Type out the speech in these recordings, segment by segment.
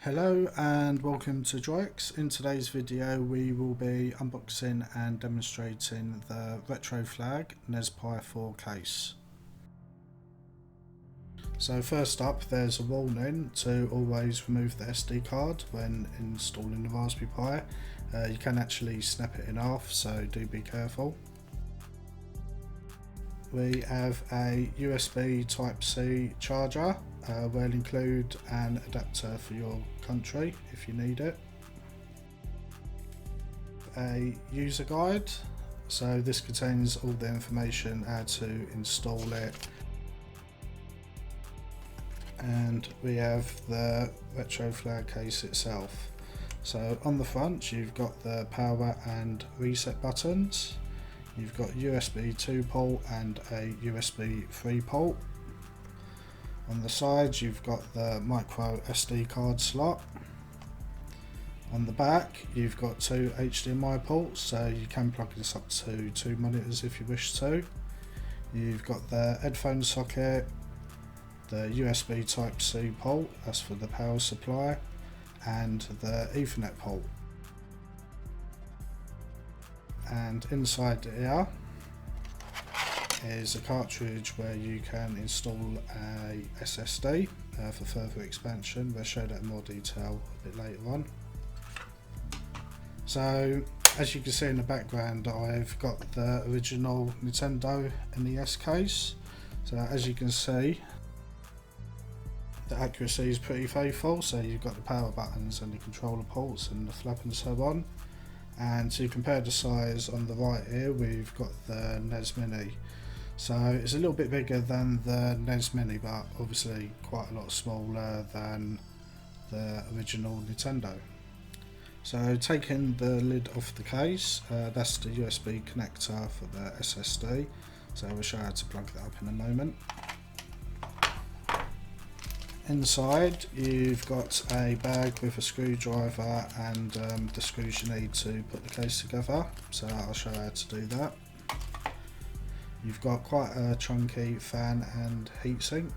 Hello and welcome to DroiX. In today's video we will be unboxing and demonstrating the RETROFLAG NESPi 4 case. So first up, there's a warning to always remove the SD card when installing the Raspberry Pi. You can actually snap it in half, so do be careful. We have a USB Type-C charger. We'll include an adapter for your country if you need it. A user guide, so this contains all the information how to install it. And we have the RETROFLAG case itself. So on the front you've got the power and reset buttons. You've got USB 2 port and a USB 3 port. On the sides you've got the micro-SD card slot. On the back you've got two HDMI ports, so you can plug this up to two monitors if you wish to. You've got the headphone socket, the USB Type-C port, that's for the power supply, and the Ethernet port. And inside here is a cartridge where you can install a SSD for further expansion. We'll show that in more detail a bit later on. So as you can see in the background, I've got the original Nintendo NES case. So as you can see, the accuracy is pretty faithful, so you've got the power buttons and the controller ports and the flap and so on. And to compare the size, on the right here we've got the NES Mini. So it's a little bit bigger than the NES Mini, but obviously quite a lot smaller than the original Nintendo. So taking the lid off the case, that's the USB connector for the SSD. So we'll show you how to plug that up in a moment. Inside you've got a bag with a screwdriver and the screws you need to put the case together, so I'll show you how to do that. You've got quite a chunky fan and heatsink.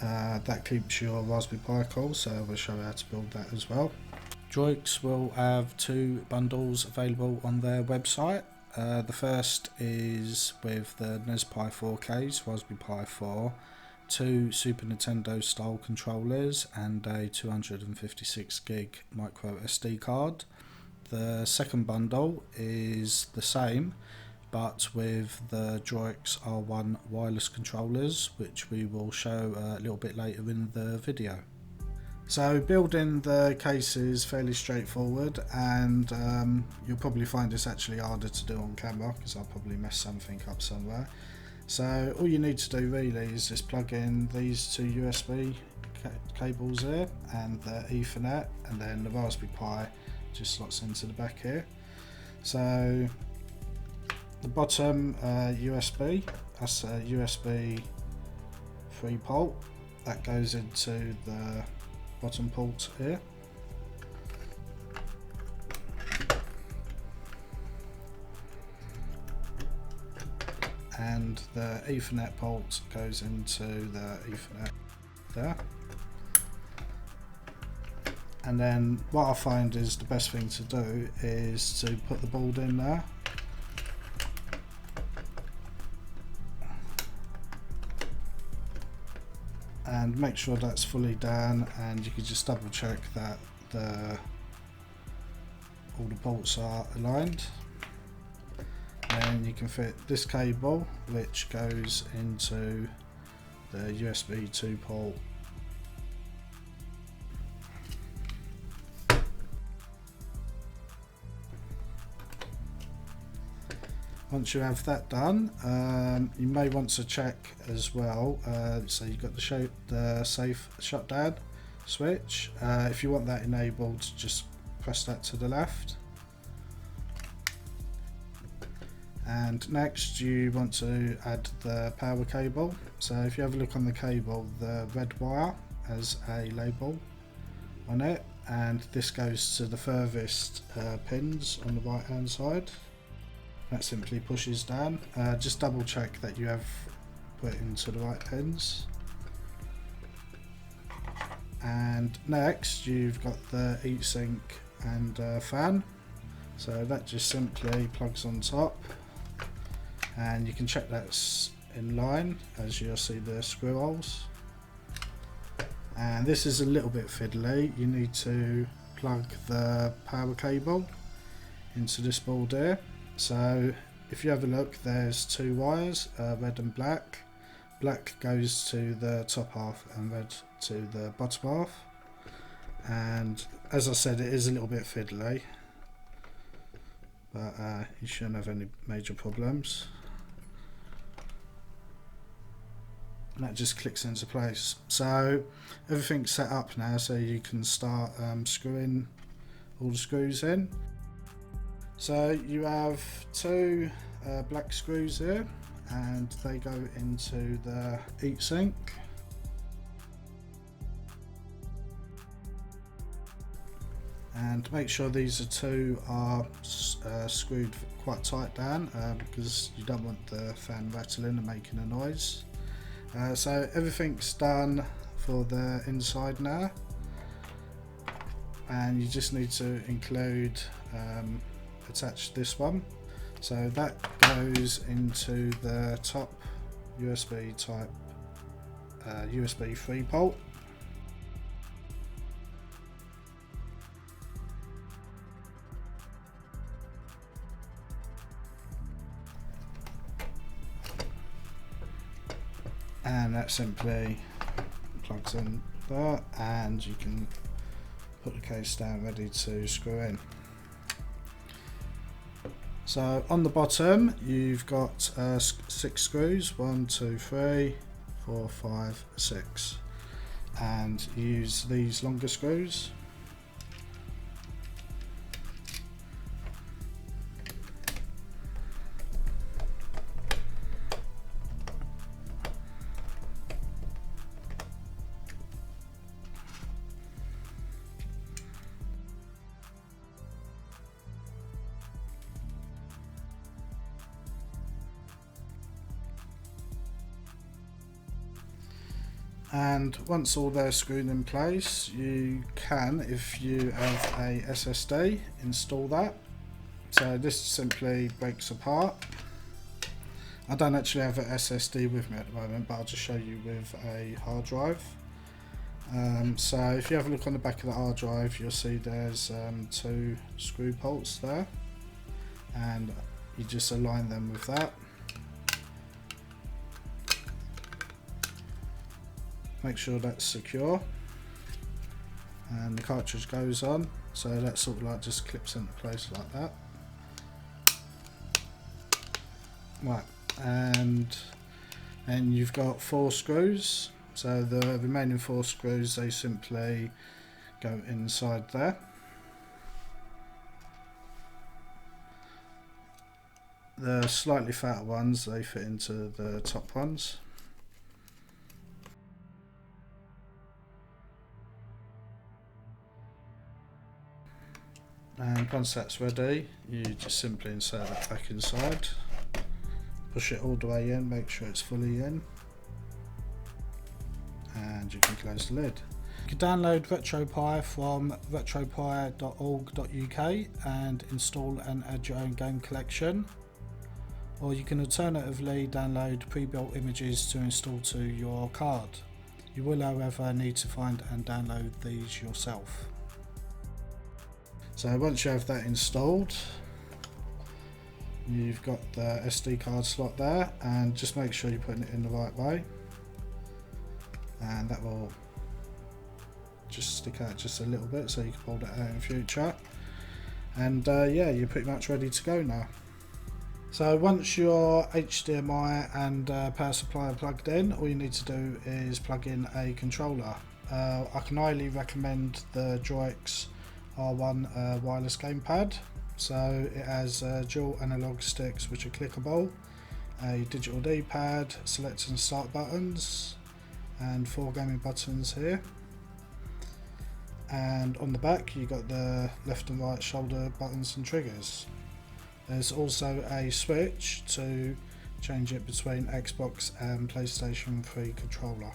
That keeps your Raspberry Pi cool, so we'll show you how to build that as well. DroiX will have two bundles available on their website. The first is with the NESPi 4 case, Raspberry Pi 4, two Super Nintendo style controllers and a 256 gig micro SD card. The second bundle is the same but with the DroiX R1 wireless controllers, which we will show a little bit later in the video. So building the case is fairly straightforward, and you'll probably find this actually harder to do on camera because I'll probably mess something up somewhere. So all you need to do really is just plug in these two USB cables here and the Ethernet, and then the Raspberry Pi just slots into the back here. So the bottom USB, that's a USB 3 port, that goes into the bottom port here. And the Ethernet port goes into the Ethernet there. And then what I find is the best thing to do is to put the board in there. And make sure that's fully down, and you can just double check that all the ports are aligned. And you can fit this cable, which goes into the USB 2 port. Once you have that done, you may want to check as well, so you've got the safe shutdown switch. If you want that enabled, just press that to the left. And next you want to add the power cable. So if you have a look on the cable, the red wire has a label on it, and this goes to the furthest pins on the right hand side. That simply pushes down. Just double check that you have put into the right pins. And next you've got the heatsink and fan, so that just simply plugs on top, and you can check that's in line as you'll see the screw holes. And this is a little bit fiddly. You need to plug the power cable into this board here. So if you have a look, there's two wires, red and black. Black goes to the top half and red to the bottom half. And as I said, it is a little bit fiddly, but you shouldn't have any major problems. And that just clicks into place. So everything's set up now, so you can start screwing all the screws in. So you have two black screws here, and they go into the heatsink. And make sure these two are screwed quite tight down, because you don't want the fan rattling and making a noise. So everything's done for the inside now, and you just need to include attach this one. So that goes into the top USB type USB 3 port. And that simply plugs in there, and you can put the case down ready to screw in. So on the bottom you've got 6 screws, 1, 2, 3, 4, 5, 6, and use these longer screws. And once all they're screwed in place, you can, if you have a SSD, install that. So this simply breaks apart. I don't actually have an SSD with me at the moment, but I'll just show you with a hard drive. So if you have a look on the back of the hard drive, you'll see there's 2 screw bolts there, and you just align them with that. Make sure that's secure, and the cartridge goes on, so that sort of like just clips into place like that. Right, and then you've got 4 screws, so the remaining 4 screws, they simply go inside there. The slightly fatter ones, they fit into the top ones. And once that's ready, you just simply insert that back inside, push it all the way in, make sure it's fully in, and you can close the lid. You can download RetroPi from retropi.org.uk and install and add your own game collection, or you can alternatively download pre-built images to install to your card. You will however need to find and download these yourself. So once you have that installed, you've got the SD card slot there, and just make sure you're putting it in the right way, and that will just stick out just a little bit so you can pull that out in future. And yeah, you're pretty much ready to go now. So once your HDMI and power supply are plugged in, all you need to do is plug in a controller. I can highly recommend the DroiX R1 wireless gamepad. So it has dual analog sticks which are clickable, a digital D-pad, select and start buttons, and 4 gaming buttons here. And on the back you got the left and right shoulder buttons and triggers. There's also a switch to change it between Xbox and PlayStation 3 controller.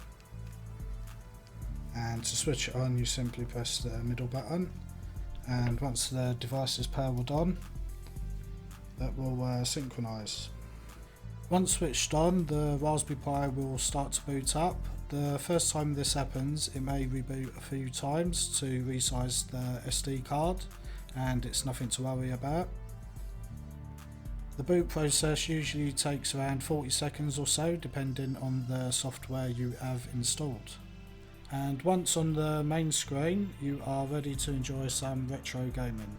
and to switch it on you simply press the middle button, and once the device is powered on that will synchronise. Once switched on, the Raspberry Pi will start to boot up. The first time this happens it may reboot a few times to resize the SD card, and it's nothing to worry about. The boot process usually takes around 40 seconds or so depending on the software you have installed. And once on the main screen you are ready to enjoy some retro gaming.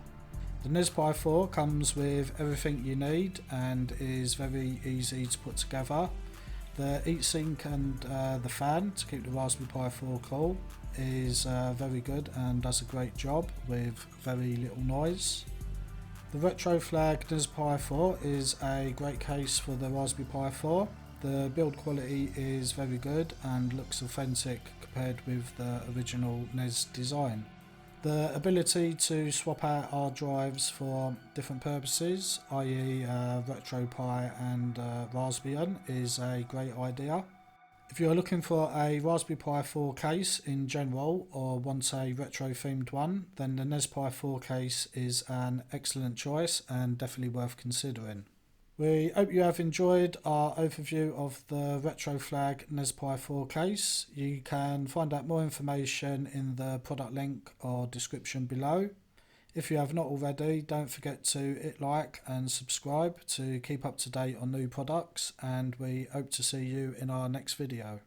The NESPi 4 comes with everything you need and is very easy to put together. The heatsink and the fan to keep the Raspberry Pi 4 cool is very good and does a great job with very little noise. The RETROFLAG NESPi 4 is a great case for the Raspberry Pi 4. The build quality is very good and looks authentic compared with the original NES design. The ability to swap out hard drives for different purposes, i.e. RetroPie and Raspbian, is a great idea. If you're looking for a Raspberry Pi 4 case in general or want a retro themed one, then the NESPi 4 case is an excellent choice and definitely worth considering. We hope you have enjoyed our overview of the RETROFLAG NESPi 4 case. You can find out more information in the product link or description below. If you have not already, don't forget to hit like and subscribe to keep up to date on new products, and we hope to see you in our next video.